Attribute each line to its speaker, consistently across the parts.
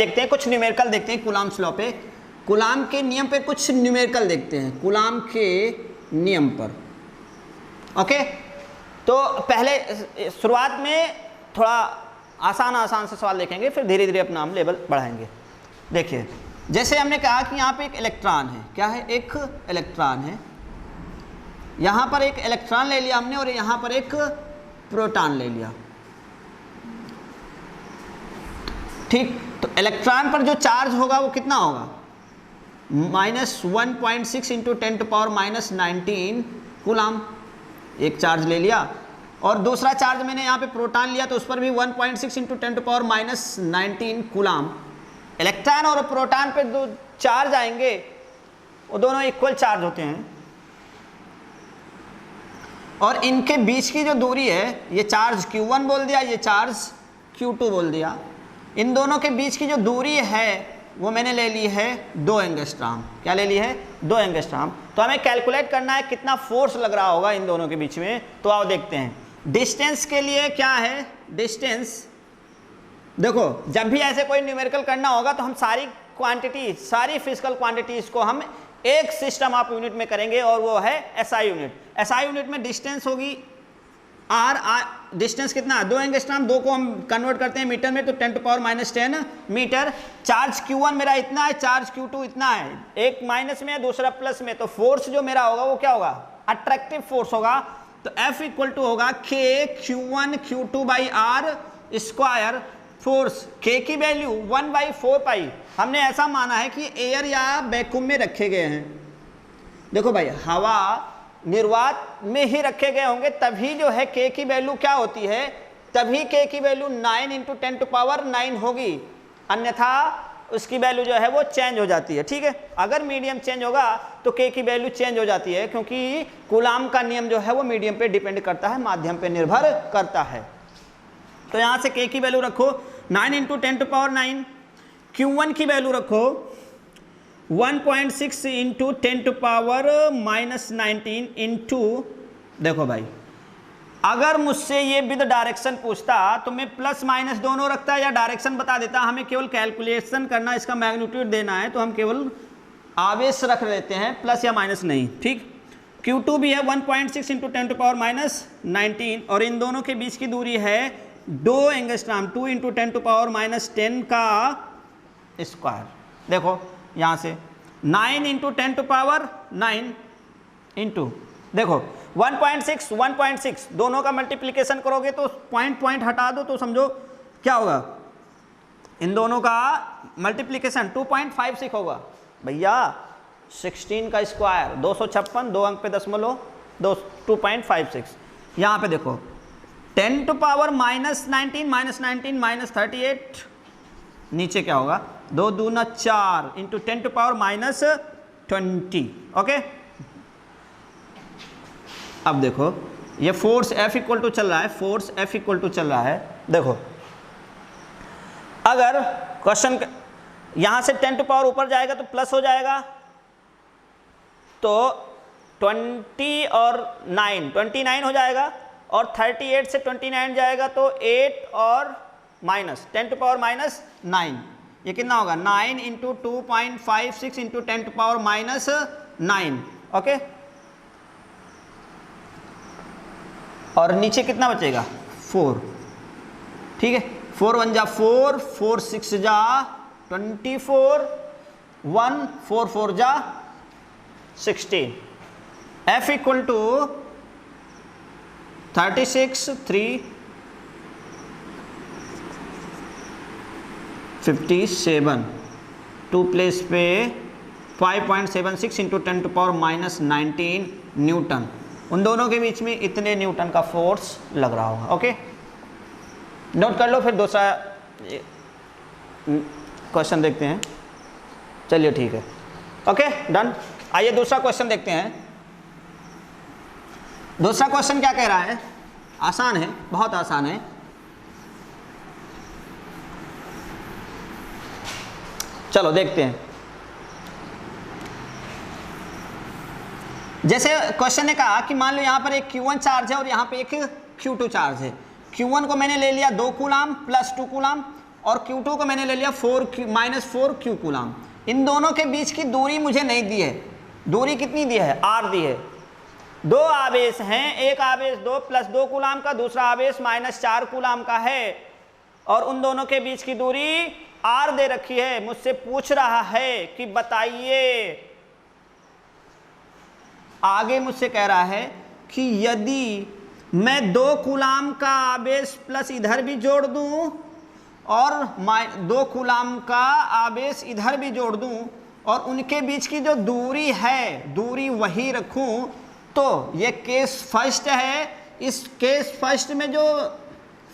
Speaker 1: देखते हैं कुछ न्यूमेरिकल देखते हैं कूलाम्स लॉ पे, कूलाम के नियम पे कुछ न्यूमेरिकल देखते हैं, कूलाम के नियम पर। ओके, तो पहले शुरुआत में थोड़ा आसान से सवाल देखेंगे, फिर धीरे धीरे अपना हम लेवल बढ़ाएंगे। देखिए, जैसे हमने कहा कि यहाँ पे एक इलेक्ट्रॉन है, क्या है, एक इलेक्ट्रॉन है, यहाँ पर एक इलेक्ट्रॉन ले लिया हमने और यहाँ पर एक प्रोटॉन ले लिया। ठीक, तो इलेक्ट्रॉन पर जो चार्ज होगा वो कितना होगा, -1.6 इंटू 10⁻⁻19 कूलाम, एक चार्ज ले लिया। और दूसरा चार्ज मैंने यहाँ पे प्रोटॉन लिया तो उस पर भी 1.6 इंटू 10⁻⁻19 कूलाम। इलेक्ट्रॉन और प्रोटॉन पे दो चार्ज आएंगे, वो दोनों इक्वल चार्ज होते हैं, और इनके बीच की जो दूरी है, ये चार्ज Q1 बोल दिया, ये चार्ज Q2 बोल दिया, इन दोनों के बीच की जो दूरी है वो मैंने ले ली है 2 एंगस्ट्रॉम। क्या ले ली है, 2 एंगस्ट्रॉम। तो हमें कैलकुलेट करना है कितना फोर्स लग रहा होगा इन दोनों के बीच में। तो आओ देखते हैं। डिस्टेंस के लिए क्या है, डिस्टेंस देखो, जब भी ऐसे कोई न्यूमेरिकल करना होगा तो हम सारी क्वांटिटी, सारी फिजिकल क्वांटिटीज को हम एक सिस्टम ऑफ यूनिट में करेंगे, और वो है SI यूनिट। SI यूनिट में डिस्टेंस होगी R, डिस्टेंस कितना है, 2 एंगस्ट्रॉम, 2 को हम कन्वर्ट करते हैं मीटर में तो 10⁻⁻10 मीटर। चार्ज Q1 मेरा इतना है, चार्ज Q2 इतना है, एक माइनस में है दूसरा प्लस में, तो फोर्स जो मेरा होगा वो क्या होगा, अट्रैक्टिव फोर्स होगा। तो F इक्वल टू होगा K Q1 Q2 by R square. Force K की वैल्यू 1/4 पाई, हमने ऐसा माना है कि एयर या वैक्यूम में रखे गए हैं। देखो भाई, हवा निर्वात में ही रखे गए होंगे, तभी जो है K की वैल्यू क्या होती है, तभी K की वैल्यू 9 इंटू 10⁻9 होगी, अन्यथा उसकी वैल्यू जो है वो चेंज हो जाती है। ठीक है, अगर मीडियम चेंज होगा तो K की वैल्यू चेंज हो जाती है, क्योंकि कूलाम का नियम जो है वो मीडियम पे डिपेंड करता है, माध्यम पे निर्भर करता है। तो यहाँ से K की वैल्यू रखो 9 इंटू 10⁻9, Q1 की वैल्यू रखो 1.6 इंटू 10⁻⁻19 इंटू, देखो भाई, अगर मुझसे ये विद डायरेक्शन पूछता तो मैं प्लस माइनस दोनों रखता या डायरेक्शन बता देता। हमें केवल कैलकुलेशन करना, इसका मैग्नीट्यूड देना है, तो हम केवल आवेश रख लेते हैं, प्लस या माइनस नहीं। ठीक, Q2 भी है 1.6 इंटू 10⁻⁻19, और इन दोनों के बीच की दूरी है 2 एंगस्ट्रॉम, 2 इंटू 10⁻⁻10 का स्क्वायर। देखो यहाँ से 9 इंटू 10⁻9 इंटू, देखो 1.6 दोनों का मल्टीप्लिकेशन करोगे तो पॉइंट हटा दो तो समझो क्या होगा, इन दोनों का मल्टीप्लिकेशन 2.56 होगा भैया, 16 का स्क्वायर 256, 2 अंक पे दशमलव 2.56। यहाँ पे देखो 10⁻⁻19 -38, नीचे क्या होगा, 2 दूना 4 इंटू 10⁻⁻20। ओके, अब देखो ये फोर्स F इक्वल टू चल रहा है, फोर्स F इक्वल टू चल रहा है। देखो अगर क्वेश्चन यहाँ से 10 ऊपर जाएगा तो प्लस हो जाएगा, तो 20 और 9 29 हो जाएगा, और 38 से 29 जाएगा तो 8 और माइनस 10⁻⁻9, ये कितना होगा 9 इंटू 2.56 इंटू 10⁻⁻9। ओके, और नीचे कितना बचेगा 4। ठीक है, 4 1 जा 4, 4 6 जा 24, 1 4 4 जा 16। F इक्वल टू 36 3 57, 2 प्लेस पे 5.76 इंटू 10⁻⁻19 न्यूटन। उन दोनों के बीच में इतने न्यूटन का फोर्स लग रहा होगा। ओके, नोट कर लो, फिर दूसरा क्वेश्चन देखते हैं। चलिए ठीक है, ओके डन। आइए दूसरा क्वेश्चन देखते हैं। दूसरा क्वेश्चन क्या कह रहा है, आसान है, बहुत आसान है। चलो देखते हैं। जैसे क्वेश्चन ने कहा कि मान लो यहाँ पर एक Q1 चार्ज है और यहाँ पे एक Q2 चार्ज है। Q1 को मैंने ले लिया 2 कूलाम प्लस 2 कूलाम, और Q2 को मैंने ले लिया -4 कूलाम। इन दोनों के बीच की दूरी मुझे नहीं दी है, दूरी कितनी दी है, R दी है। दो आवेश हैं, एक आवेश 2 + 2 कूलाम का, दूसरा आवेश -4 कूलाम का है, और उन दोनों के बीच की दूरी R दे रखी है। मुझसे पूछ रहा है कि बताइए, आगे मुझसे कह रहा है कि यदि मैं 2 कूलाम का आवेश प्लस इधर भी जोड़ दूं और 2 कूलाम का आवेश इधर भी जोड़ दूं और उनके बीच की जो दूरी है, दूरी वही रखूं, तो ये केस फर्स्ट है। इस केस फर्स्ट में जो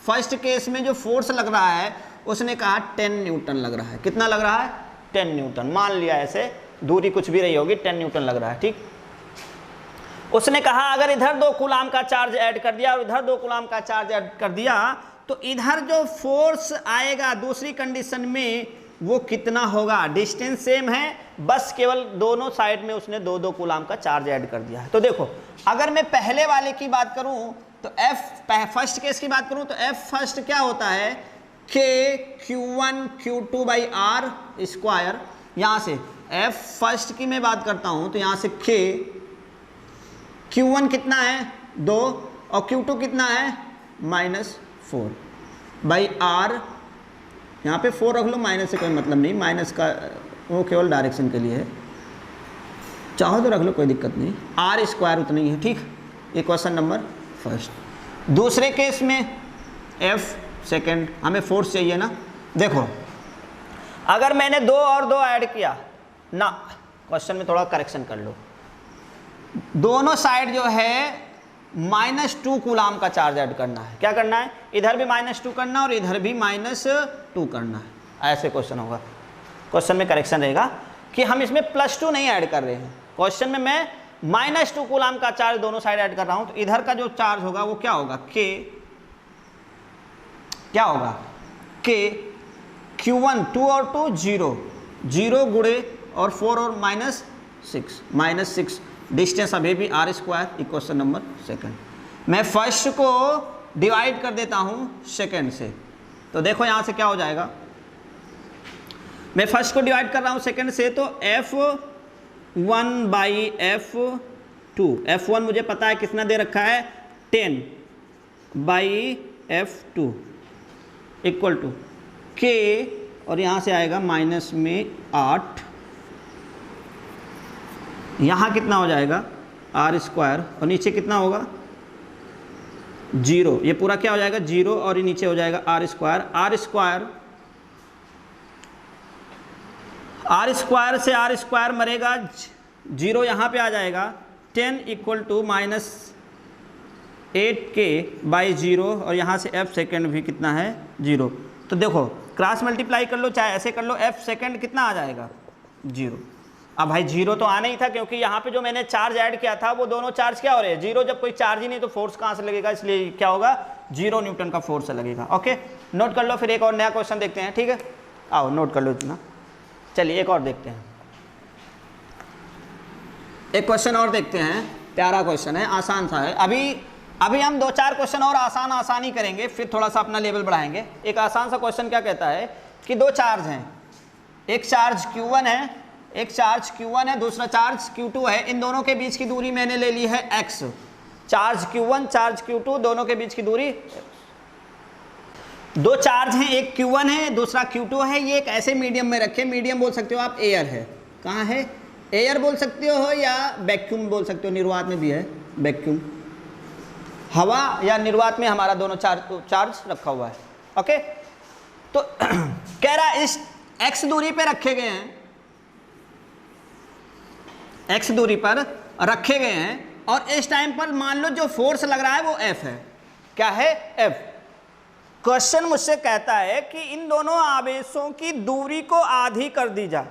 Speaker 1: फर्स्ट केस में जो फोर्स लग रहा है उसने कहा 10 न्यूटन लग रहा है। कितना लग रहा है, 10 न्यूटन। मान लिया ऐसे, दूरी कुछ भी रही होगी, 10 न्यूटन लग रहा है, ठीक। उसने कहा अगर इधर 2 कूलाम का चार्ज ऐड कर दिया और इधर 2 कूलाम का चार्ज ऐड कर दिया तो इधर जो फोर्स आएगा दूसरी कंडीशन में वो कितना होगा। डिस्टेंस सेम है, बस केवल दोनों साइड में उसने 2-2 कूलाम का चार्ज ऐड कर दिया है। तो देखो, अगर मैं पहले वाले की बात करूं तो फर्स्ट केस की बात करूं तो F फर्स्ट क्या होता है, K Q1 Q2/R स्क्वायर। यहां से F फर्स्ट की मैं बात करता हूं तो यहां से K Q1 कितना है 2 और Q2 कितना है -4/R। यहाँ पे 4 रख लो, माइनस से कोई मतलब नहीं, माइनस का वो केवल डायरेक्शन के लिए है, चाहो तो रख लो, कोई दिक्कत नहीं। R स्क्वायर उतना ही है, ठीक। ये क्वेश्चन नंबर फर्स्ट। दूसरे केस में F सेकेंड, हमें फोर्स चाहिए ना। देखो, अगर मैंने 2 और 2 ऐड किया ना, क्वेश्चन में थोड़ा करेक्शन कर लो, दोनों साइड जो है -2 कूलाम का चार्ज ऐड करना है। क्या करना है, इधर भी -2 करना और इधर भी -2 करना है। ऐसे क्वेश्चन होगा, क्वेश्चन में करेक्शन रहेगा कि हम इसमें +2 नहीं ऐड कर रहे हैं। क्वेश्चन में मैं -2 कूलाम का चार्ज दोनों साइड ऐड कर रहा हूं, तो इधर का जो चार्ज होगा वो क्या होगा, क्या होगा, K Q1 2 और 2 0 गुणे और 4 और -6 डिस्टेंस अभी भी R square. Equation number second. मैं फर्स्ट को डिवाइड कर देता हूं सेकंड से, तो देखो यहां से क्या हो जाएगा, मैं फर्स्ट को डिवाइड कर रहा हूं सेकंड से, तो F1/F2, F1 मुझे पता है कितना दे रखा है 10/F2 इक्वल टू K, और यहां से आएगा माइनस में 8, यहाँ कितना हो जाएगा R स्क्वायर, और नीचे कितना होगा 0। ये पूरा क्या हो जाएगा 0 और ये नीचे हो जाएगा R स्क्वायर। R स्क्वायर से R स्क्वायर मरेगा, 0 यहाँ पे आ जाएगा, 10 इक्वल टू -8K/0, और यहाँ से F सेकेंड भी कितना है 0। तो देखो क्रॉस मल्टीप्लाई कर लो, चाहे ऐसे कर लो, F सेकेंड कितना आ जाएगा 0। अब भाई 0 तो आना ही था, क्योंकि यहाँ पे जो मैंने चार्ज ऐड किया था वो दोनों चार्ज क्या हो रहे हैं 0। जब कोई चार्ज ही नहीं तो फोर्स कहाँ से लगेगा, इसलिए क्या होगा 0 न्यूटन का फोर्स लगेगा। ओके, नोट कर लो। फिर एक और नया क्वेश्चन देखते हैं, ठीक है, आओ नोट कर लो इतना। चलिए एक और देखते हैं, एक क्वेश्चन और देखते हैं, प्यारा क्वेश्चन है, आसान सा है। अभी हम 2-4 क्वेश्चन और आसानी करेंगे, फिर थोड़ा सा अपना लेवल बढ़ाएंगे। एक आसान सा क्वेश्चन क्या कहता है कि 2 चार्ज हैं, एक चार्ज Q1 है, दूसरा चार्ज Q2 है। इन दोनों के बीच की दूरी मैंने ले ली है x। Charge Q1 charge Q2 दोनों के बीच की दूरी, 2 चार्ज हैं, एक Q1 है दूसरा Q2 है। ये एक ऐसे मीडियम में रखे, मीडियम बोल सकते हो आप, एयर है। कहाँ है, एयर बोल सकते हो या वैक्यूम बोल सकते हो, निर्वात में भी है वैक्यूम, हवा या निर्वात में हमारा दोनों चार्ज रखा हुआ है। ओके, तो कह रहा इस x दूरी पे रखे गए हैं, x दूरी पर रखे गए हैं, और इस टाइम पर मान लो जो फोर्स लग रहा है वो F है। क्या है, F। क्वेश्चन मुझसे कहता है कि इन दोनों आवेशों की दूरी को आधी कर दी जाए।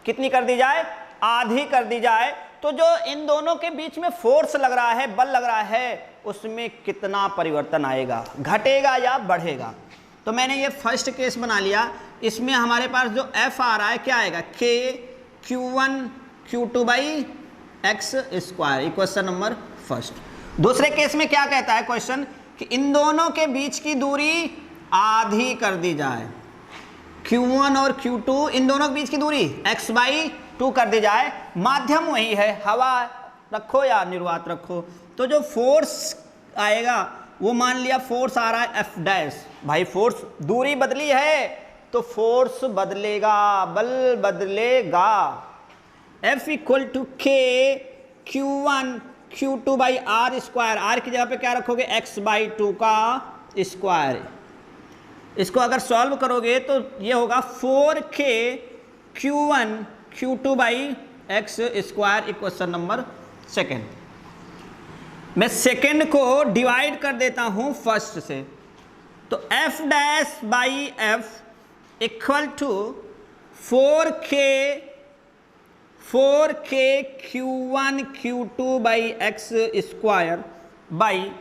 Speaker 1: कितनी कर दी जाए, आधी कर दी जाए। तो जो इन दोनों के बीच में फोर्स लग रहा है, बल लग रहा है, उसमें कितना परिवर्तन आएगा, घटेगा या बढ़ेगा। तो मैंने ये फर्स्ट केस बना लिया, इसमें हमारे पास जो F आ रहा है क्या आएगा, K Q1 Q2/x square. Question number first. दूसरे केस में क्या कहता है क्वेश्चन कि इन दोनों के बीच की दूरी आधी कर दी जाए, Q1 और Q2 इन दोनों के बीच की दूरी x/2 कर दी जाए, माध्यम वही है, हवा रखो या निर्वात रखो, तो जो फोर्स आएगा वो मान लिया फोर्स आ रहा है F डैश। भाई फोर्स, दूरी बदली है तो फोर्स बदलेगा, बल बदलेगा। F equal to K Q1 Q2 by r square, r की जगह पे क्या रखोगे x/2 का स्क्वायर। इसको अगर सॉल्व करोगे तो ये होगा 4K Q1 Q2 by x square, equation number second. मैं सेकेंड को डिवाइड कर देता हूं फर्स्ट से, तो F dash by F equal to 4K Q1 Q2 by x square by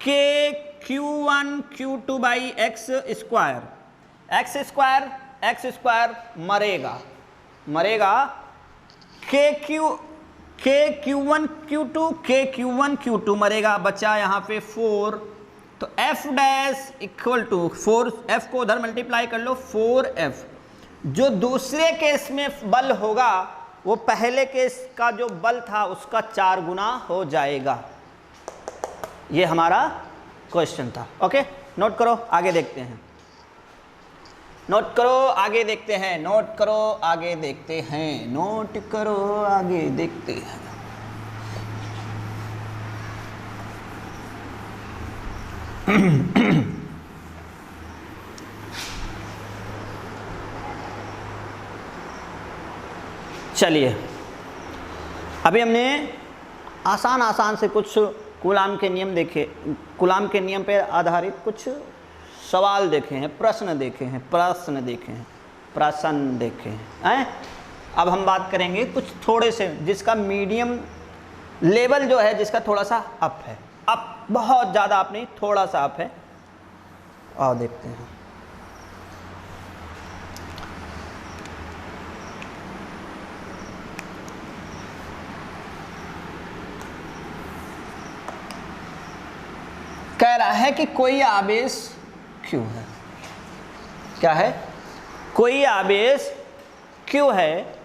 Speaker 1: K Q1 Q2 by x square. X square मरेगा, K Q1 Q2 मरेगा, बचा यहाँ पे 4, तो F dash equal to 4F को उधर मल्टीप्लाई कर लो, 4F। जो दूसरे केस में बल होगा वो पहले केस का जो बल था उसका 4 गुना हो जाएगा। ये हमारा क्वेश्चन था। ओके, नोट करो, आगे देखते हैं। नोट करो, आगे देखते हैं। नोट करो, आगे देखते हैं। नोट करो, आगे देखते हैं। चलिए, अभी हमने आसान से कुछ कूलाम के नियम देखे, कूलाम के नियम पर आधारित कुछ सवाल देखे हैं, प्रश्न देखे हैं। अब हम बात करेंगे कुछ थोड़े से जिसका मीडियम लेवल जो है, जिसका थोड़ा सा अप है, अप बहुत ज़्यादा अप नहीं, थोड़ा सा अप है। आओ देखते हैं। कह रहा है कि कोई आवेश Q है। क्या है? कोई आवेश Q है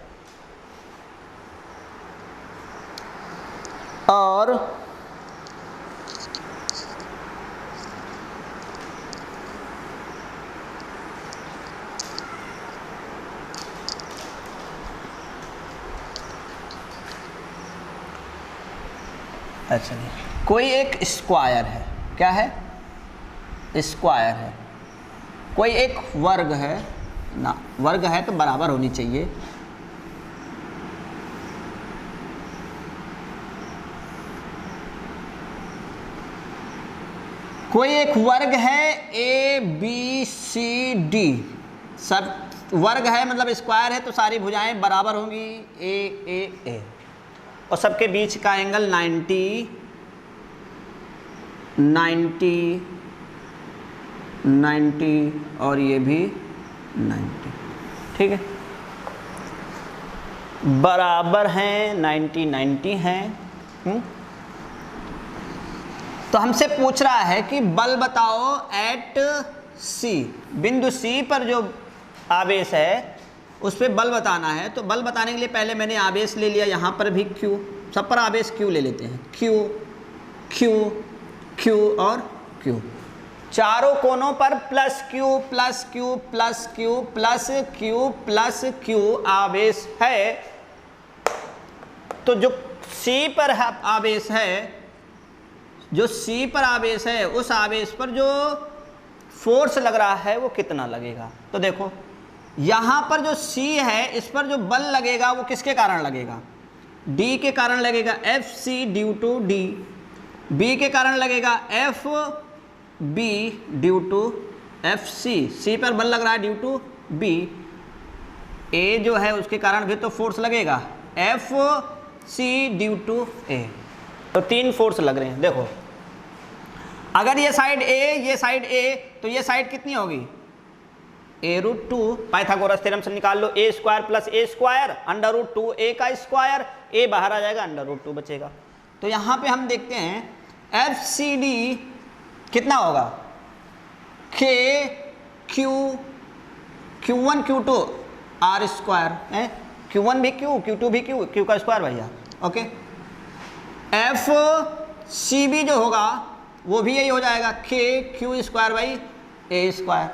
Speaker 1: और अच्छा नहीं, कोई एक स्क्वायर है। क्या है? स्क्वायर है। कोई एक वर्ग है ना, वर्ग है तो बराबर होनी चाहिए। कोई एक वर्ग है ABCD, सब वर्ग है मतलब स्क्वायर है तो सारी भुजाएं बराबर होंगी A और सबके बीच का एंगल 90 और ये भी 90। ठीक है, बराबर हैं, 90 हैं। तो हमसे पूछ रहा है कि बल बताओ एट C, बिंदु C पर जो आवेश है उस पर बल बताना है। तो बल बताने के लिए पहले मैंने आवेश ले लिया, यहाँ पर भी Q, सब पर आवेश Q ले लेते हैं। Q और Q, चारों कोनों पर प्लस Q आवेश है। तो जो C पर आवेश है, उस आवेश पर जो फोर्स लग रहा है वो कितना लगेगा। तो देखो यहाँ पर जो C है, इस पर जो बल लगेगा वो किसके कारण लगेगा? D के कारण लगेगा, FC due to D। B के कारण लगेगा FB due to FC। C पर बल लग रहा है ड्यू टू B। A जो है उसके कारण भी तो फोर्स लगेगा, FC ड्यू टू A। तो 3 फोर्स लग रहे हैं। देखो अगर ये साइड A, ये साइड A, तो ये साइड कितनी होगी? A√2। पाइथागोरस थ्योरम से निकाल लो, A² + A² √2A का स्क्वायर, A बाहर आ जाएगा, √2 बचेगा। तो यहाँ पे हम देखते हैं FCD कितना होगा? K Q1 Q2 R square है, Q1 भी Q, Q2 भी Q का स्क्वायर भैया। ओके, एफ सी बी जो होगा वो भी यही हो जाएगा K Q square by a square.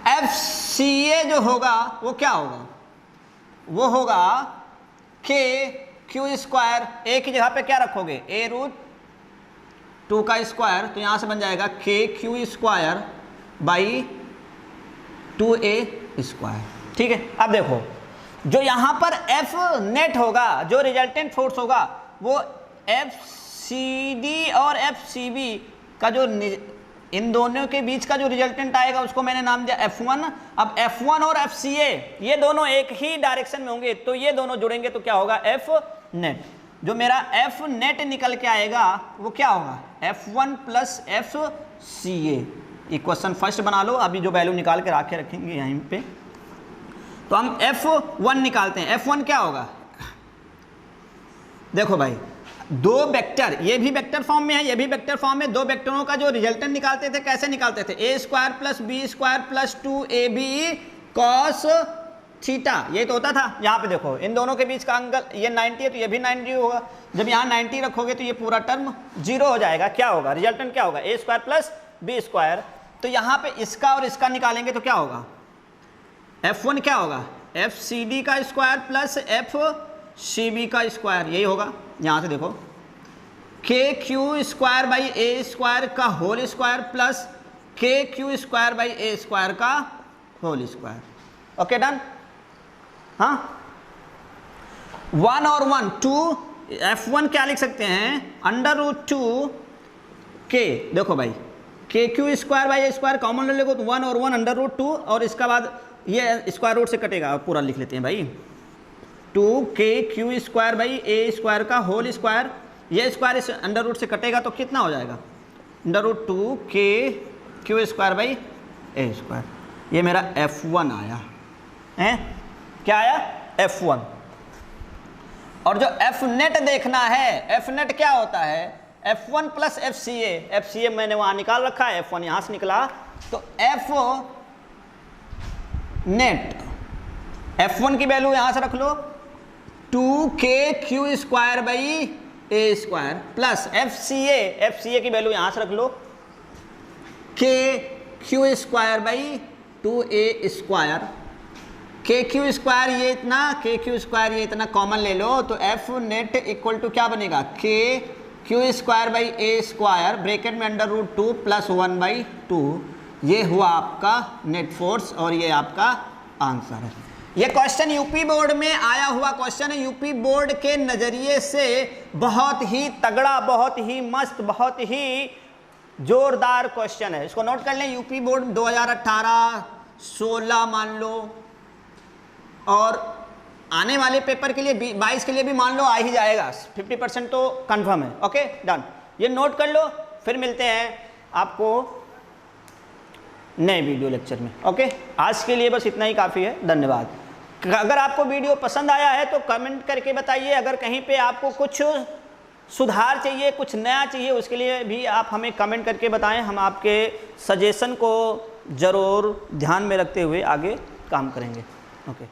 Speaker 1: F C A जो होगा वो क्या होगा, वो होगा K Q स्क्वायर, ए की जगह पे क्या रखोगे, ए रूट 2 का स्क्वायर, तो यहां से बन जाएगा K Q square by 2A square. ठीक है, अब देखो जो यहां पर F नेट होगा, जो रिजल्टेंट फोर्स होगा, वो FCD और FCB का जो इन दोनों के बीच का जो रिजल्टेंट आएगा उसको मैंने नाम दिया F1। अब F1 और FCA ये दोनों एक ही डायरेक्शन में होंगे, तो ये दोनों जुड़ेंगे तो क्या होगा, F नेट। जो मेरा F नेट निकल के आएगा वो क्या होगा, F1 plus FCA। Equation first बना लो, अभी जो वैल्यू निकाल के रखे रखेंगे यहीं पे। तो हम F1 निकालते हैं। F1 क्या होगा, देखो भाई दो वेक्टर, ये भी वेक्टर फॉर्म में है, ये भी वेक्टर फॉर्म में, दो वेक्टरों का जो रिजल्टेंट निकालते थे कैसे निकालते थे, a square plus b square plus 2ab cos theta, ये तो होता था। यहाँ पे देखो इन दोनों के बीच का एंगल ये 90 है तो ये भी 90 होगा। जब यहाँ 90 रखोगे तो ये पूरा टर्म 0 हो जाएगा। क्या होगा, रिजल्टेंट क्या होगा, ए स्क्वायर प्लस बी स्क्वायर। तो यहाँ पे इसका और इसका निकालेंगे तो क्या होगा, F1 क्या होगा, FCD का स्क्वायर प्लस FCB का स्क्वायर, यही होगा। यहाँ से देखो KQ square by a square का whole square plus KQ square by a square का होल स्क्वायर। Okay done. हाँ, 1 और 1 2, F1 क्या लिख सकते हैं, अंडर रूट 2 K, देखो भाई KQ square by a square common ले लो तो 1 और 1 अंडर रूट 2, और इसका बाद ये स्क्वायर रूट से कटेगा, पूरा लिख लेते हैं भाई, 2KQ square by a square का होल स्क्वायर, ये स्क्वायर इस अंडर रूट से कटेगा तो कितना हो जाएगा, under root 2KQ square by a square. ये मेरा F1 आया है, क्या आया, F1। और जो F नेट देखना है, F नेट क्या होता है, F1 प्लस FCA मैंने वहाँ निकाल रखा है, F1 यहाँ से निकला, तो F नेट F1 की वैल्यू यहाँ से रख लो 2KQ square by a square plus FCA की वैल्यू यहाँ से रख लो KQ square by 2A square. KQ square ये इतना, KQ स्क्वायर ये इतना कॉमन ले लो, तो F नेट इक्वल टू क्या बनेगा, KQ square by a square bracket में अंडर रूट 2 प्लस 1 बाई 2। ये हुआ आपका नेट फोर्स और ये आपका आंसर है। ये क्वेश्चन यूपी बोर्ड में आया हुआ क्वेश्चन है, यूपी बोर्ड के नज़रिए से बहुत ही तगड़ा, बहुत ही मस्त, बहुत ही जोरदार क्वेश्चन है। इसको नोट कर लें, यूपी बोर्ड 2018, 16 मान लो, और आने वाले पेपर के लिए 22 के लिए भी मान लो आ ही जाएगा, 50% तो कंफर्म है। ओके डन, ये नोट कर लो, फिर मिलते हैं आपको नए वीडियो लेक्चर में। ओके, आज के लिए बस इतना ही काफ़ी है, धन्यवाद। अगर आपको वीडियो पसंद आया है तो कमेंट करके बताइए, अगर कहीं पे आपको कुछ सुधार चाहिए, कुछ नया चाहिए, उसके लिए भी आप हमें कमेंट करके बताएं, हम आपके सजेशन को ज़रूर ध्यान में रखते हुए आगे काम करेंगे। ओके।